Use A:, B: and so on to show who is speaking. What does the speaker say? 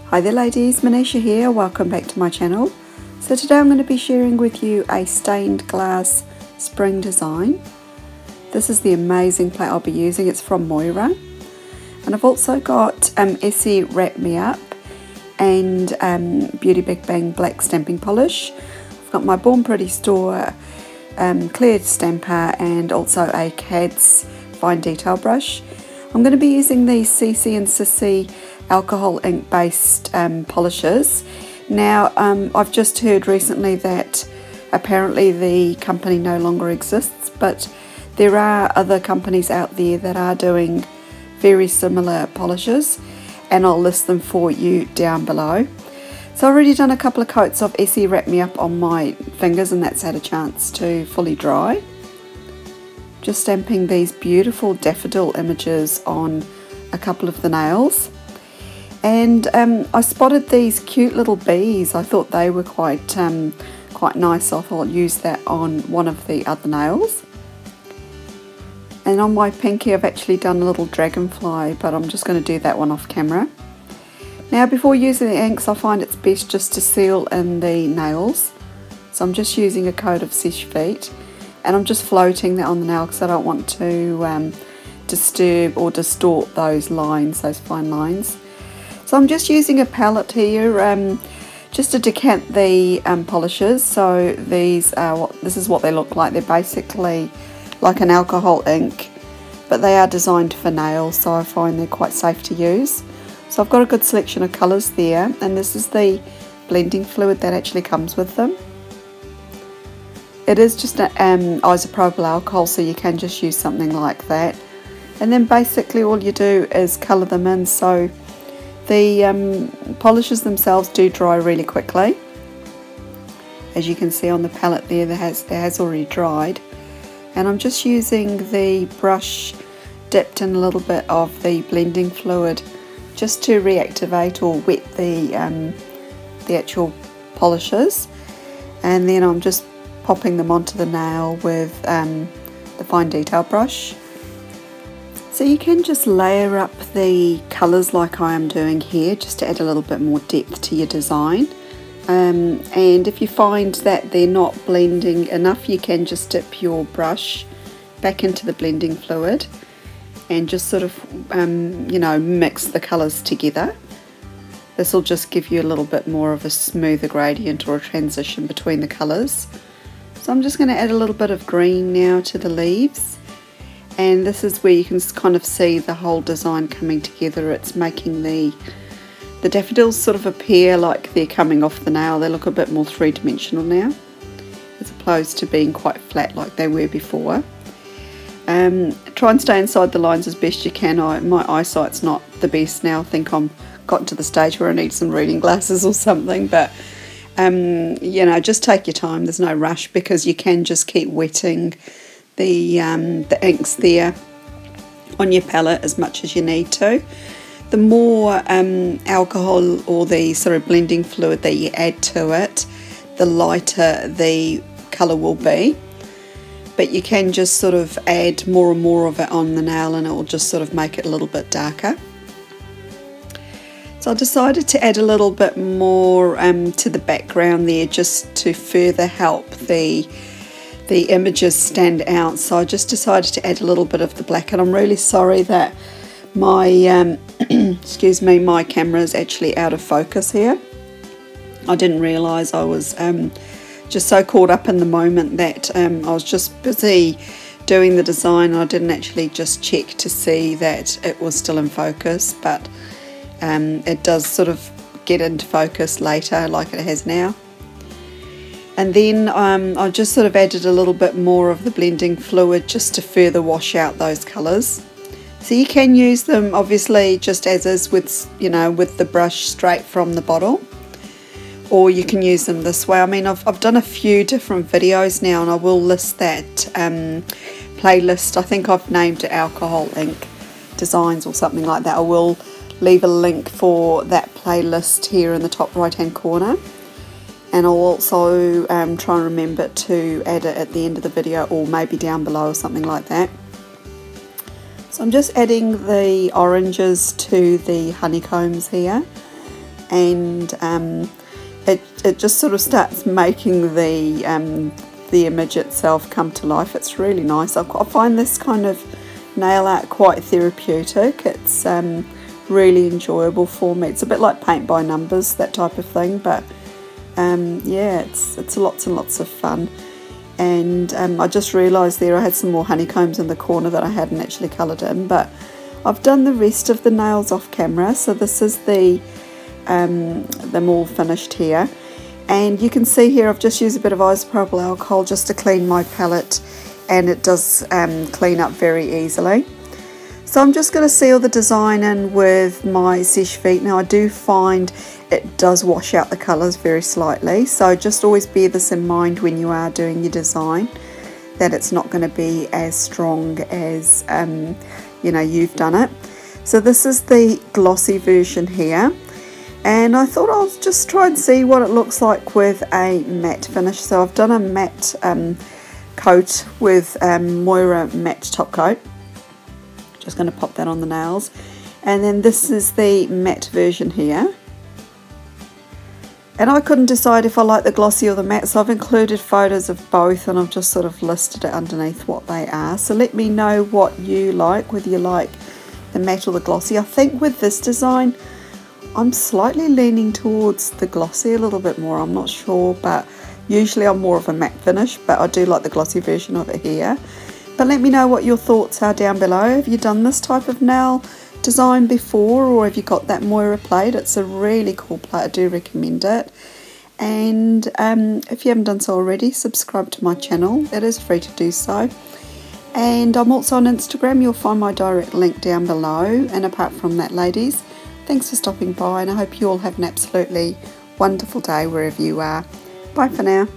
A: Hi there ladies, Manisha here, welcome back to my channel. So today I'm going to be sharing with you a stained glass spring design. This is the amazing plate I'll be using, it's from Moyra. And I've also got Cici Wrap Me Up and Beauty Big Bang black stamping polish. I've got my Born Pretty store clear stamper and also a CAD's fine detail brush. I'm going to be using these Cici and Sisi alcohol ink based polishes. Now I've just heard recently that apparently the company no longer exists, but there are other companies out there that are doing very similar polishes, and I'll list them for you down below. So I've already done a couple of coats of Cici Wrap Me Up on my fingers, and that's had a chance to fully dry. Just stamping these beautiful daffodil images on a couple of the nails. And I spotted these cute little bees. I thought they were quite nice, so I thought I'd use that on one of the other nails. And on my pinky I've actually done a little dragonfly, but I'm just going to do that one off camera. Now before using the inks, I find it's best just to seal in the nails. So I'm just using a coat of Seche Vite, and I'm just floating that on the nail because I don't want to disturb or distort those lines, those fine lines. So I'm just using a palette here just to decant the polishes. So these are this is what they look like. They're basically like an alcohol ink, but they are designed for nails, so I find they're quite safe to use. So I've got a good selection of colours there, and this is the blending fluid that actually comes with them. It is just an isopropyl alcohol, so you can just use something like that. And then basically all you do is colour them in. So the polishes themselves do dry really quickly. As you can see on the palette there, it has already dried. And I'm just using the brush dipped in a little bit of the blending fluid just to reactivate or wet the actual polishes. And then I'm just popping them onto the nail with the fine detail brush. So you can just layer up the colours like I am doing here, just to add a little bit more depth to your design. And if you find that they're not blending enough, you can just dip your brush back into the blending fluid and just sort of, you know, mix the colours together. This will just give you a little bit more of a smoother gradient or a transition between the colours. So I'm just going to add a little bit of green now to the leaves. And this is where you can kind of see the whole design coming together. It's making the daffodils sort of appear like they're coming off the nail. They look a bit more three-dimensional now, as opposed to being quite flat like they were before. Try and stay inside the lines as best you can. My eyesight's not the best now. I think I'm gotten to the stage where I need some reading glasses or something, but you know, just take your time. There's no rush, because you can just keep wetting the inks there on your palette as much as you need to. The more alcohol or the sort of blending fluid that you add to it, the lighter the colour will be. But you can just sort of add more and more of it on the nail, and it will just sort of make it a little bit darker. So I decided to add a little bit more to the background there, just to further help the images stand out. So I just decided to add a little bit of the black, and I'm really sorry that my excuse me, my camera is actually out of focus here. I didn't realise. I was just so caught up in the moment that I was just busy doing the design. I didn't actually just check to see that it was still in focus, but it does sort of get into focus later like it has now. And then I just sort of added a little bit more of the blending fluid just to further wash out those colours. So you can use them obviously just as is, with, you know, with the brush straight from the bottle, or you can use them this way. I mean, I've done a few different videos now, and I will list that playlist. I think I've named it Alcohol Ink Designs or something like that. I will leave a link for that playlist here in the top right hand corner. And I'll also try and remember to add it at the end of the video, or maybe down below or something like that. So I'm just adding the oranges to the honeycombs here. and it just sort of starts making the image itself come to life. It's really nice. I find this kind of nail art quite therapeutic. It's really enjoyable for me. It's a bit like paint by numbers, that type of thing, but yeah, it's lots and lots of fun. And I just realised there I had some more honeycombs in the corner that I hadn't actually coloured in, but I've done the rest of the nails off camera. So this is them all finished here, and you can see here I've just used a bit of isopropyl alcohol just to clean my palette, and it does clean up very easily. So I'm just going to seal the design in with my Seche Vite. Now I do find it does wash out the colours very slightly, so just always bear this in mind when you are doing your design, that it's not going to be as strong as you know, you've done it. So this is the glossy version here, and I thought I'll just try and see what it looks like with a matte finish. So I've done a matte coat with Moyra matte top coat. Just going to pop that on the nails, and then this is the matte version here. And I couldn't decide if I like the glossy or the matte, so I've included photos of both, and I've just sort of listed it underneath what they are. So let me know what you like, whether you like the matte or the glossy. I think with this design I'm slightly leaning towards the glossy a little bit more. I'm not sure, but usually I'm more of a matte finish, but I do like the glossy version of it here. But let me know what your thoughts are down below. Have you done this type of nail design before, or have you got that Moyra plate? It's a really cool plate. I do recommend it. And if you haven't done so already, subscribe to my channel. It is free to do so. And I'm also on Instagram. You'll find my direct link down below. And apart from that, ladies, thanks for stopping by, and I hope you all have an absolutely wonderful day wherever you are. Bye for now.